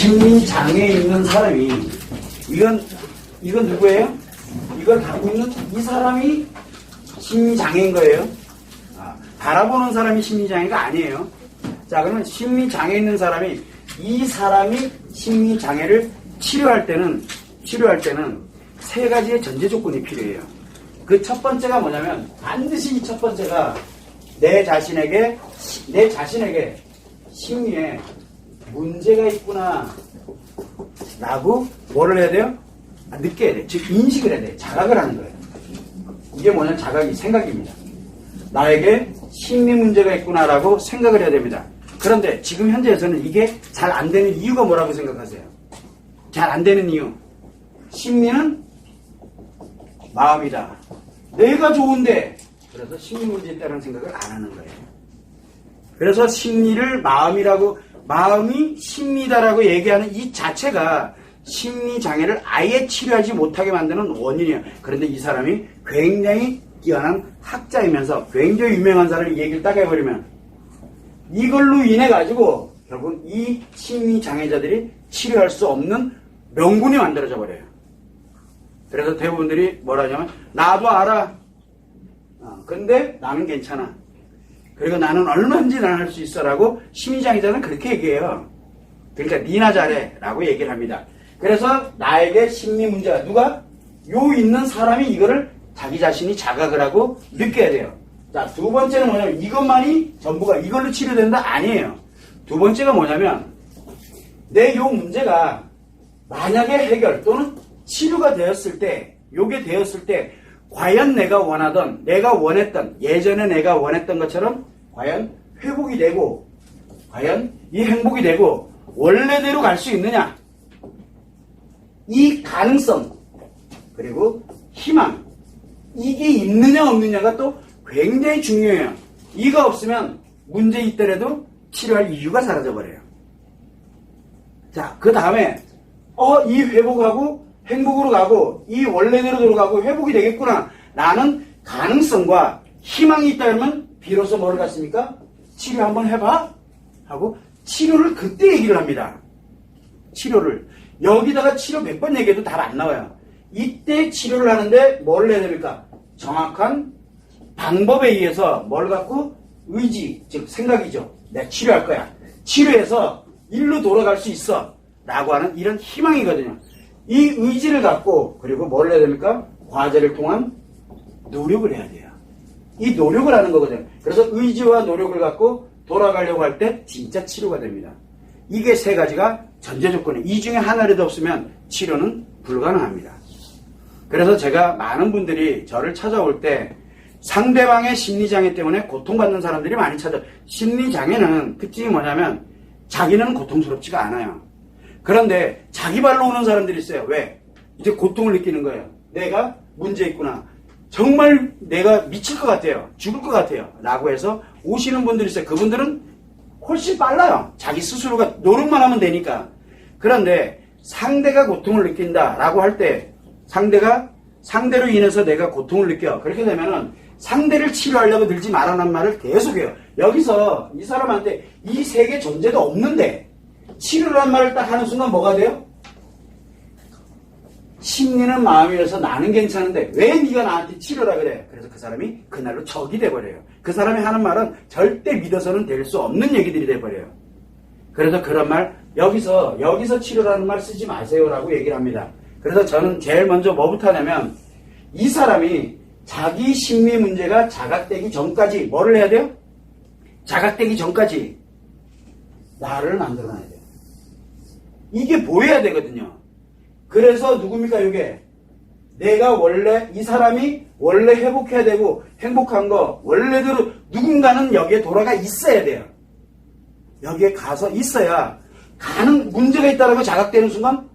심리장애 있는 사람이, 이건 누구예요? 이걸 갖고 있는 이 사람이 심리장애인 거예요. 바라보는 사람이 심리장애가 아니에요. 자, 그러면 심리장애 있는 사람이, 이 사람이 심리장애를 치료할 때는 세 가지의 전제 조건이 필요해요. 그 첫 번째가 뭐냐면, 반드시 이 첫 번째가 내 자신에게 심리에 문제가 있구나 라고 뭐를 해야 돼요? 느껴야 돼. 즉 인식을 해야 돼. 자각을 하는 거예요. 이게 뭐냐면 자각이 생각입니다. 나에게 심리 문제가 있구나 라고 생각을 해야 됩니다. 그런데 지금 현재에서는 이게 잘 안 되는 이유가 뭐라고 생각하세요? 잘 안 되는 이유. 심리는 마음이다. 내가 좋은데, 그래서 심리 문제 있다는 생각을 안 하는 거예요. 그래서 심리를 마음이 심리다라고 얘기하는 이 자체가 심리장애를 아예 치료하지 못하게 만드는 원인이에요. 그런데 이 사람이 굉장히 뛰어난 학자이면서 굉장히 유명한 사람을 얘기를 딱 해버리면 이걸로 인해 가지고 결국 이 심리장애자들이 치료할 수 없는 명분이 만들어져 버려요. 그래서 대부분들이 뭐라 하냐면 나도 알아. 근데 나는 괜찮아. 그리고 나는 얼마든지 난 할 수 있어 라고 심리장애자는 그렇게 얘기해요. 그러니까 니나 잘해 라고 얘기를 합니다. 그래서 나에게 심리 문제가 누가? 요 있는 사람이 이거를 자기 자신이 자각을 하고 느껴야 돼요. 자, 두 번째는 뭐냐면 이것만이 전부가 이걸로 치료된다? 아니에요. 두 번째가 뭐냐면 내 요 문제가 만약에 해결 또는 치료가 되었을 때, 요게 되었을 때 과연 내가 원했던 예전에 내가 원했던 것처럼 과연 회복이 되고 과연 이 행복이 되고 원래대로 갈 수 있느냐, 이 가능성 그리고 희망, 이게 있느냐 없느냐가 또 굉장히 중요해요. 이거 없으면 문제 있더라도 치료할 이유가 사라져버려요. 자, 그 다음에 이 회복하고 행복으로 가고 이 원래대로 돌아가고 회복이 되겠구나 라는 가능성과 희망이 있다면 비로소 뭐를 갖습니까? 치료 한번 해봐 하고 치료를 그때 얘기를 합니다. 치료를 여기다가 치료 100번 얘기해도 답 안 나와요. 이때 치료를 하는데 뭘 해야 됩니까? 정확한 방법에 의해서 뭘 갖고 의지, 즉 생각이죠. 내가 치료할 거야. 치료해서 일로 돌아갈 수 있어 라고 하는 이런 희망이거든요. 이 의지를 갖고 그리고 뭘 해야 됩니까? 과제를 통한 노력을 해야 돼요. 이 노력을 하는 거거든요. 그래서 의지와 노력을 갖고 돌아가려고 할 때 진짜 치료가 됩니다. 이게 세 가지가 전제 조건이에요. 이 중에 하나라도 없으면 치료는 불가능합니다. 그래서 제가 많은 분들이 저를 찾아올 때 상대방의 심리장애 때문에 고통받는 사람들이 많이 찾아요. 심리장애는 특징이 뭐냐면 자기는 고통스럽지가 않아요. 그런데 자기 발로 오는 사람들이 있어요. 왜? 이제 고통을 느끼는 거예요. 내가 문제 있구나. 정말 내가 미칠 것 같아요. 죽을 것 같아요. 라고 해서 오시는 분들이 있어요. 그분들은 훨씬 빨라요. 자기 스스로가 노력만 하면 되니까. 그런데 상대가 고통을 느낀다 라고 할 때 상대로 인해서 내가 고통을 느껴. 그렇게 되면은 상대를 치료하려고 들지 말라는 말을 계속해요. 여기서 이 사람한테 이 세 개 존재도 없는데 치료란 말을 딱 하는 순간 뭐가 돼요? 심리는 마음이라서 나는 괜찮은데 왜 네가 나한테 치료라 그래? 그래서 그 사람이 그날로 적이 돼버려요. 그 사람이 하는 말은 절대 믿어서는 될 수 없는 얘기들이 돼버려요. 그래서 그런 말 여기서 치료라는 말 쓰지 마세요라고 얘기를 합니다. 그래서 저는 제일 먼저 뭐부터 하냐면 이 사람이 자기 심리 문제가 자각되기 전까지 뭐를 해야 돼요? 자각되기 전까지 나를 만들어놔야 돼요. 이게 보여야 되거든요. 그래서 누굽니까 이게? 내가 원래 이 사람이 원래 회복해야 되고 행복한 거 원래대로 누군가는 여기에 돌아가 있어야 돼요. 여기에 가서 있어야 문제가 있다라고 자각되는 순간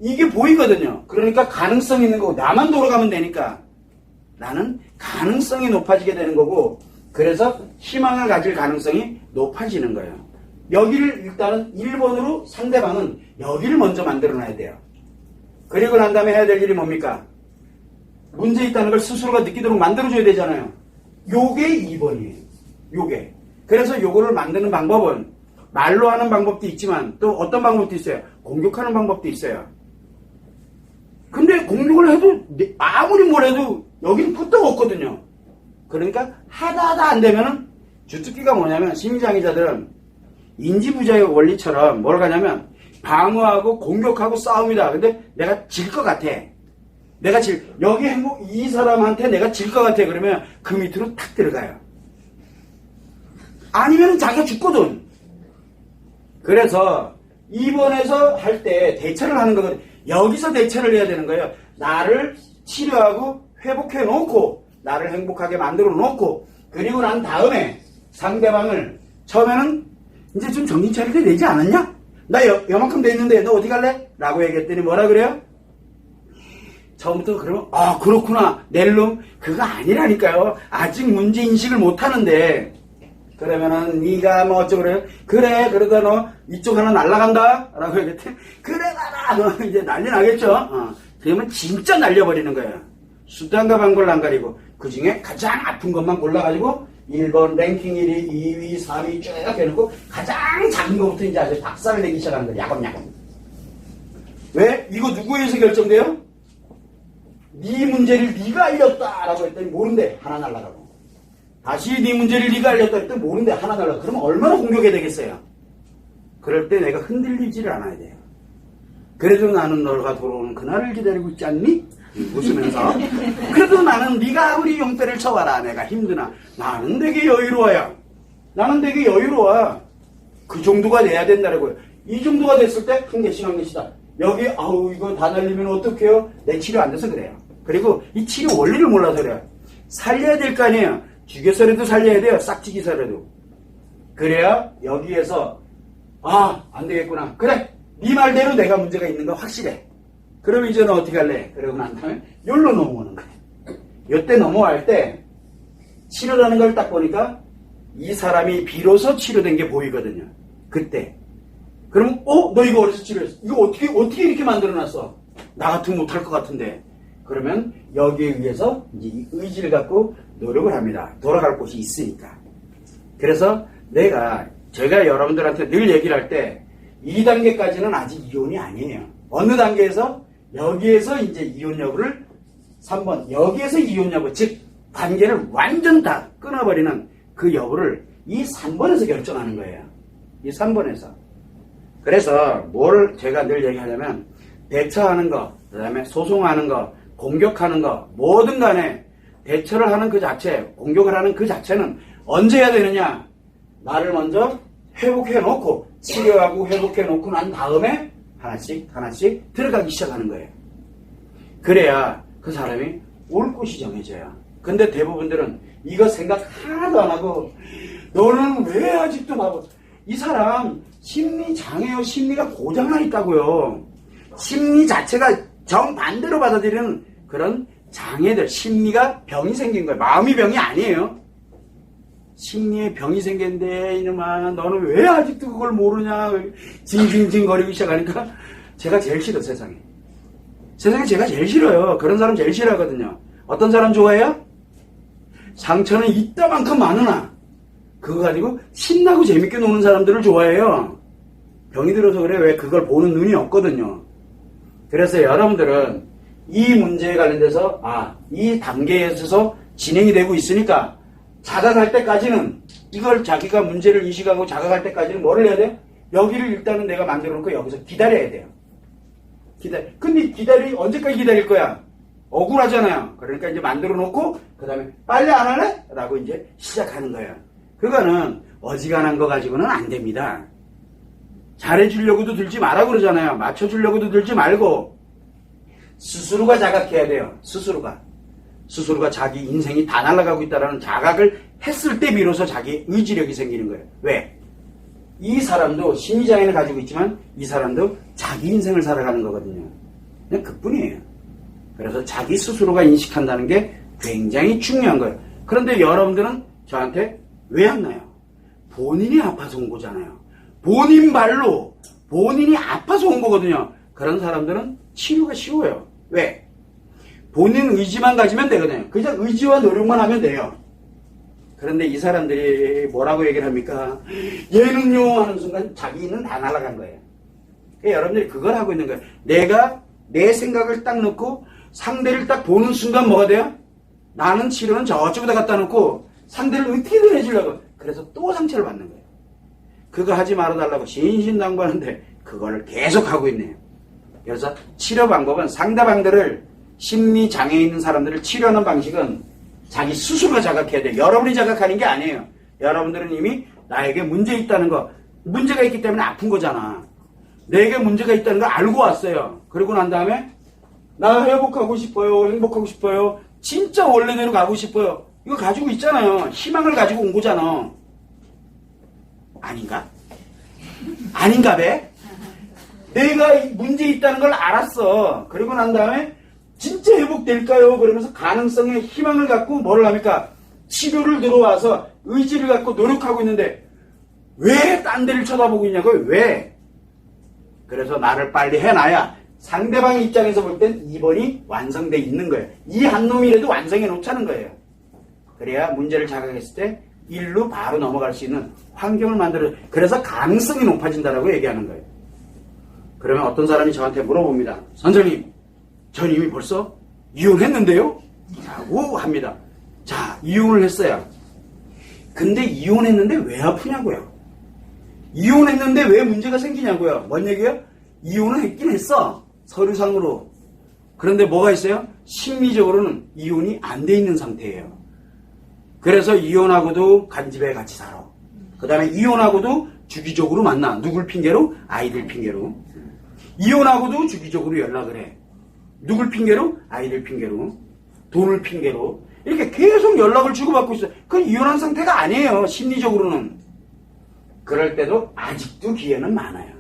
이게 보이거든요. 그러니까 가능성이 있는 거고 나만 돌아가면 되니까 나는 가능성이 높아지게 되는 거고 그래서 희망을 가질 가능성이 높아지는 거예요. 여기를 일단은 1번으로 상대방은 여기를 먼저 만들어놔야 돼요. 그리고 난 다음에 해야 될 일이 뭡니까? 문제 있다는 걸 스스로가 느끼도록 만들어줘야 되잖아요. 요게 2번이에요. 요게. 그래서 요거를 만드는 방법은 말로 하는 방법도 있지만 또 어떤 방법도 있어요. 공격하는 방법도 있어요. 근데 공격을 해도 아무리 뭘 해도 여기는 끄떡 없거든요. 그러니까 하다 안 되면은 주특기가 뭐냐면 심리장애자들은 인지부조의 원리처럼 뭘 가냐면 방어하고 공격하고 싸움이다. 근데 내가 질 것 같아. 여기 이 사람한테 내가 질 것 같아. 그러면 그 밑으로 탁 들어가요. 아니면 자기가 죽거든. 그래서 입원해서 할 때 대처를 하는 거거든. 여기서 대처를 해야 되는 거예요. 나를 치료하고 회복해 놓고 나를 행복하게 만들어 놓고 그리고 난 다음에 상대방을 처음에는 이제 좀 정신 차릴 때 되지 않았냐? 나 요만큼 돼 있는데 너 어디 갈래? 라고 얘기했더니 뭐라 그래요? 처음부터 그러면 그렇구나 낼름 그거 아니라니까요. 아직 문제인식을 못하는데 그러면은 네가 뭐 어쩌고 그래요? 그래 그러다 너 이쪽 하나 날라간다 라고 얘기했더니 그래 나라 너 이제 난리 나겠죠. 그러면 진짜 날려버리는 거예요. 수단과 방법을 안 가리고 그 중에 가장 아픈 것만 골라가지고 1번 랭킹 1위 2위 3위 쭉 해놓고 가장 작은 것부터 이제 아주 박살을 내기 시작하는 거예요. 야금야금. 왜? 이거 누구에 의해서 결정돼요? 네 문제를 네가 알렸다라고 했더니 모른대. 하나 날라가고. 다시 네 문제를 네가 알렸다 했더니 모른대. 하나 날라가고. 그러면 얼마나 공격해야 되겠어요? 그럴 때 내가 흔들리지를 않아야 돼요. 그래도 나는 너가 돌아오는 그날을 기다리고 있지 않니? 웃으면서 그래도 나는 네가 아무리 용패를 쳐봐라. 내가 힘드나. 나는 되게 여유로워요. 나는 되게 여유로워. 그 정도가 돼야 된다고요. 이 정도가 됐을 때 한 개씩 한 개씩다. 여기 이거 다 날리면 어떡해요? 내 치료 안 돼서 그래요. 그리고 이 치료 원리를 몰라서 그래요. 살려야 될 거 아니에요. 죽여서라도 살려야 돼요. 싹지기서라도. 그래야 여기에서 안 되겠구나. 그래 네 말대로 내가 문제가 있는 거 확실해. 그럼 이제는 어떻게 할래? 그러고 난 다음에 여기로 넘어오는 거예요. 이때 넘어갈 때 치료라는 걸 딱 보니까 이 사람이 비로소 치료된 게 보이거든요. 그때. 그러면 너 이거 어디서 치료했어? 이거 어떻게 이렇게 만들어놨어? 나 같으면 못할 것 같은데. 그러면 여기에 의해서 이제 이 의지를 갖고 노력을 합니다. 돌아갈 곳이 있으니까. 그래서 제가 여러분들한테 늘 얘기를 할 때 2단계까지는 아직 이혼이 아니에요. 어느 단계에서? 여기에서 이제 이혼 여부를 3번 여기에서 이혼 여부 즉 관계를 완전 다 끊어버리는 그 여부를 이 3번에서 결정하는 거예요. 이 3번에서. 그래서 뭘 제가 늘 얘기하냐면 대처하는 거, 그 다음에 소송하는 거, 공격하는 거 뭐든 간에 대처를 하는 그 자체, 공격을 하는 그 자체는 언제 해야 되느냐? 나를 먼저 회복해 놓고 치료하고 회복해 놓고 난 다음에 하나씩 들어가기 시작하는 거예요. 그래야 그 사람이 올 곳이 정해져요. 근데 대부분들은 이거 생각 하나도 안 하고 너는 왜 아직도 바보? 이 사람 심리 장애요. 심리가 고장나 있다고요. 심리 자체가 정반대로 받아들이는 그런 장애들, 심리가 병이 생긴 거예요. 마음이 병이 아니에요. 심리에 병이 생겼는데 이놈아 너는 왜 아직도 그걸 모르냐 징징징 거리기 시작하니까 제가 제일 싫어. 세상에 제가 제일 싫어요. 그런 사람 제일 싫어하거든요. 어떤 사람 좋아해요? 상처는 이따만큼 많으나 그거 가지고 신나고 재밌게 노는 사람들을 좋아해요. 병이 들어서 그래. 왜? 그걸 보는 눈이 없거든요. 그래서 여러분들은 이 문제에 관련돼서 이 단계에 있어서 진행이 되고 있으니까 자각할 때까지는 이걸 자기가 문제를 인식하고 자각할 때까지는 뭐를 해야 돼? 여기를 일단은 내가 만들어 놓고 여기서 기다려야 돼요. 근데 언제까지 기다릴 거야? 억울하잖아요. 그러니까 이제 만들어 놓고 그 다음에 빨리 안 할래? 라고 이제 시작하는 거예요. 그거는 어지간한 거 가지고는 안 됩니다. 잘해주려고도 들지 마라 그러잖아요. 맞춰주려고도 들지 말고 스스로가 자각해야 돼요. 스스로가 자기 인생이 다 날아가고 있다는 자각을 했을 때 비로소 자기 의지력이 생기는 거예요. 왜? 이 사람도 심리장애를 가지고 있지만 이 사람도 자기 인생을 살아가는 거거든요. 그냥 그뿐이에요. 그래서 자기 스스로가 인식한다는 게 굉장히 중요한 거예요. 그런데 여러분들은 저한테 왜 안 나요? 본인이 아파서 온 거잖아요. 본인 발로 본인이 아파서 온 거거든요. 그런 사람들은 치료가 쉬워요. 왜? 본인 의지만 가지면 되거든요. 그냥 의지와 노력만 하면 돼요. 그런데 이 사람들이 뭐라고 얘기를 합니까? 얘는요 하는 순간 자기는 다 날아간 거예요. 그러니까 여러분들이 그걸 하고 있는 거예요. 내가 내 생각을 딱 넣고 상대를 딱 보는 순간 뭐가 돼요? 나는 치료는 저쪽에다 갖다 놓고 상대를 어떻게든 해주려고. 그래서 또 상처를 받는 거예요. 그거 하지 말아달라고 신신당부하는데 그거를 계속 하고 있네요. 그래서 치료 방법은 상대방들을 심리장애 있는 사람들을 치료하는 방식은 자기 스스로가 자각해야 돼요. 여러분이 자각하는 게 아니에요. 여러분들은 이미 나에게 문제 있다는 거, 문제가 있기 때문에 아픈 거잖아. 내게 문제가 있다는 걸 알고 왔어요. 그러고 난 다음에 나 회복하고 싶어요. 행복하고 싶어요. 진짜 원래대로 가고 싶어요. 이거 가지고 있잖아요. 희망을 가지고 온 거잖아. 아닌가? 아닌가 배? 내가 문제 있다는 걸 알았어. 그리고 난 다음에 진짜 회복될까요? 그러면서 가능성에 희망을 갖고 뭐를 합니까? 치료를 들어와서 의지를 갖고 노력하고 있는데 왜 딴 데를 쳐다보고 있냐고요? 왜? 그래서 나를 빨리 해놔야 상대방 입장에서 볼 땐 2번이 완성돼 있는 거예요. 이 한 놈이라도 완성해 놓자는 거예요. 그래야 문제를 자각했을 때 1로 바로 넘어갈 수 있는 환경을 만들어. 그래서 가능성이 높아진다라고 얘기하는 거예요. 그러면 어떤 사람이 저한테 물어봅니다. 선생님, 전 이미 벌써 이혼했는데요? 라고 합니다. 자, 이혼을 했어요. 근데 이혼했는데 왜 아프냐고요? 이혼했는데 왜 문제가 생기냐고요? 뭔 얘기예요? 이혼을 했긴 했어. 서류상으로. 그런데 뭐가 있어요? 심리적으로는 이혼이 안 돼 있는 상태예요. 그래서 이혼하고도 간집에 같이 살아. 그 다음에 이혼하고도 주기적으로 만나. 누굴 핑계로? 아이들 핑계로. 이혼하고도 주기적으로 연락을 해. 누굴 핑계로? 아이들 핑계로. 돈을 핑계로. 이렇게 계속 연락을 주고받고 있어요. 그건 이혼한 상태가 아니에요. 심리적으로는. 그럴 때도 아직도 기회는 많아요.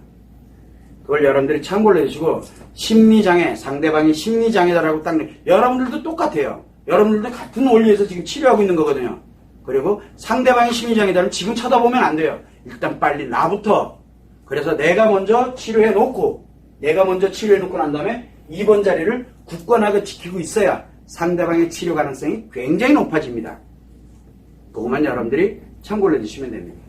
그걸 여러분들이 참고를 해주시고, 심리장애, 상대방이 심리장애다라고 딱, 여러분들도 똑같아요. 여러분들도 같은 원리에서 지금 치료하고 있는 거거든요. 그리고 상대방이 심리장애다면 지금 쳐다보면 안 돼요. 일단 빨리 나부터. 그래서 내가 먼저 치료해 놓고, 내가 먼저 치료해 놓고 난 다음에 2번 자리를 굳건하게 지키고 있어야 상대방의 치료 가능성이 굉장히 높아집니다. 그것만 여러분들이 참고를 해주시면 됩니다.